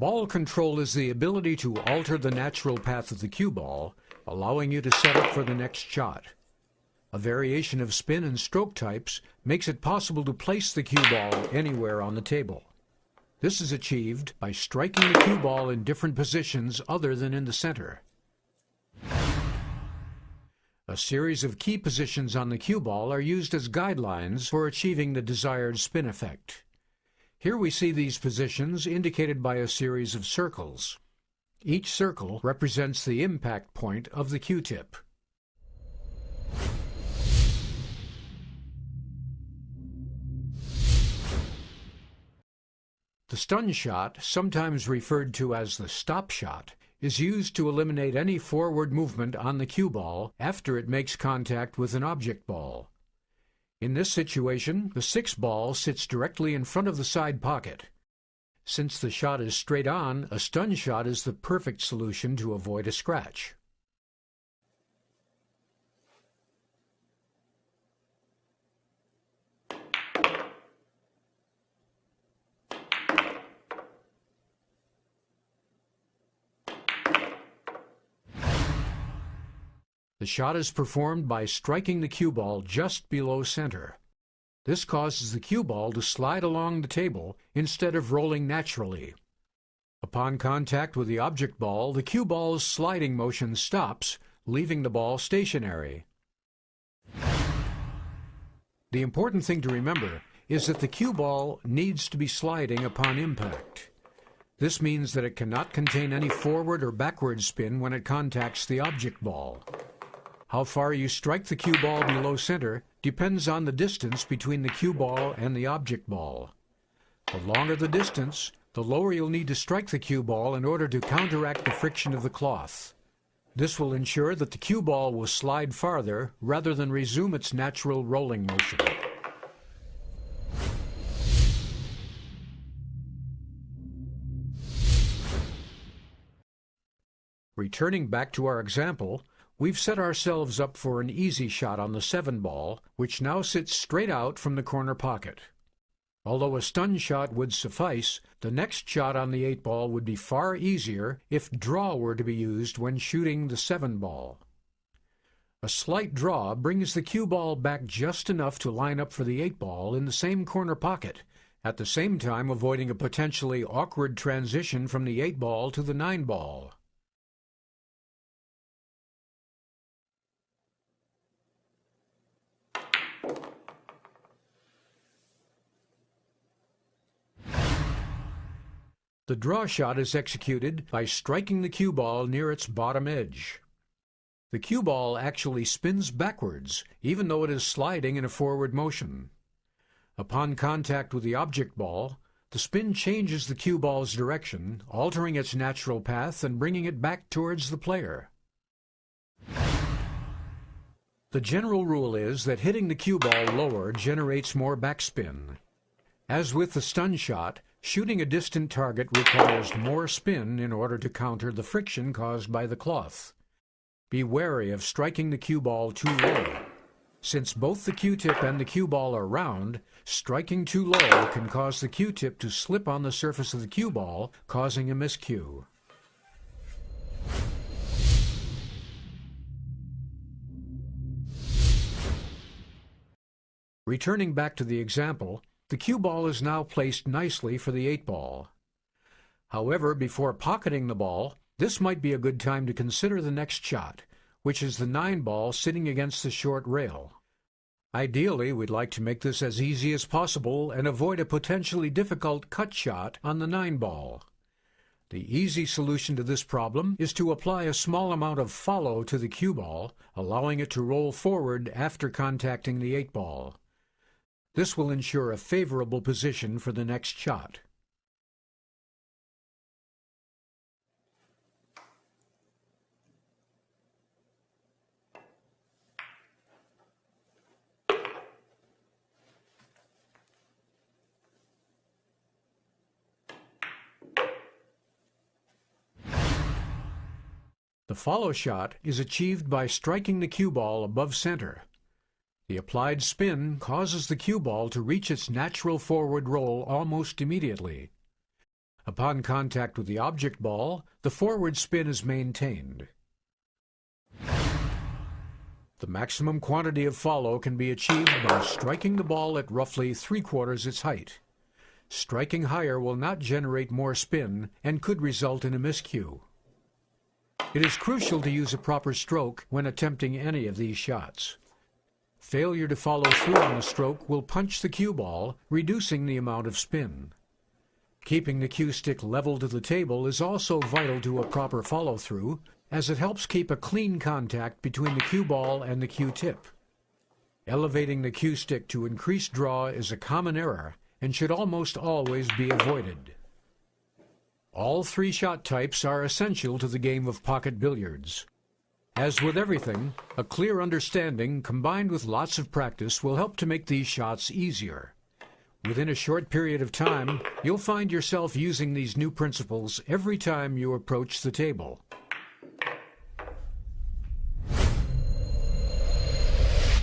Ball control is the ability to alter the natural path of the cue ball, allowing you to set up for the next shot. A variation of spin and stroke types makes it possible to place the cue ball anywhere on the table. This is achieved by striking the cue ball in different positions other than in the center. A series of key positions on the cue ball are used as guidelines for achieving the desired spin effect. Here we see these positions indicated by a series of circles. Each circle represents the impact point of the cue tip. The stun shot, sometimes referred to as the stop shot, is used to eliminate any forward movement on the cue ball after it makes contact with an object ball. In this situation, the 6 ball sits directly in front of the side pocket. Since the shot is straight on, a stun shot is the perfect solution to avoid a scratch. The shot is performed by striking the cue ball just below center. This causes the cue ball to slide along the table instead of rolling naturally. Upon contact with the object ball, the cue ball's sliding motion stops, leaving the ball stationary. The important thing to remember is that the cue ball needs to be sliding upon impact. This means that it cannot contain any forward or backward spin when it contacts the object ball. How far you strike the cue ball below center depends on the distance between the cue ball and the object ball. The longer the distance, the lower you'll need to strike the cue ball in order to counteract the friction of the cloth. This will ensure that the cue ball will slide farther rather than resume its natural rolling motion. Returning back to our example, we've set ourselves up for an easy shot on the 7 ball, which now sits straight out from the corner pocket. Although a stun shot would suffice, the next shot on the 8 ball would be far easier if draw were to be used when shooting the 7 ball. A slight draw brings the cue ball back just enough to line up for the 8 ball in the same corner pocket, at the same time avoiding a potentially awkward transition from the 8 ball to the 9 ball. The draw shot is executed by striking the cue ball near its bottom edge. The cue ball actually spins backwards, even though it is sliding in a forward motion. Upon contact with the object ball, the spin changes the cue ball's direction, altering its natural path and bringing it back towards the player. The general rule is that hitting the cue ball lower generates more backspin. As with the stun shot, shooting a distant target requires more spin in order to counter the friction caused by the cloth. Be wary of striking the cue ball too low. Since both the cue tip and the cue ball are round, striking too low can cause the cue tip to slip on the surface of the cue ball, causing a miscue. Returning back to the example, the cue ball is now placed nicely for the 8 ball. However, before pocketing the ball, this might be a good time to consider the next shot, which is the 9 ball sitting against the short rail. Ideally, we'd like to make this as easy as possible and avoid a potentially difficult cut shot on the 9 ball. The easy solution to this problem is to apply a small amount of follow to the cue ball, allowing it to roll forward after contacting the 8 ball. This will ensure a favorable position for the next shot. The follow shot is achieved by striking the cue ball above center. The applied spin causes the cue ball to reach its natural forward roll almost immediately. Upon contact with the object ball, the forward spin is maintained. The maximum quantity of follow can be achieved by striking the ball at roughly 3/4 its height. Striking higher will not generate more spin and could result in a miscue. It is crucial to use a proper stroke when attempting any of these shots. Failure to follow through on the stroke will punch the cue ball, reducing the amount of spin. Keeping the cue stick level to the table is also vital to a proper follow-through, as it helps keep a clean contact between the cue ball and the cue tip. Elevating the cue stick to increase draw is a common error and should almost always be avoided. All three shot types are essential to the game of pocket billiards. As with everything, a clear understanding combined with lots of practice will help to make these shots easier. Within a short period of time, you'll find yourself using these new principles every time you approach the table.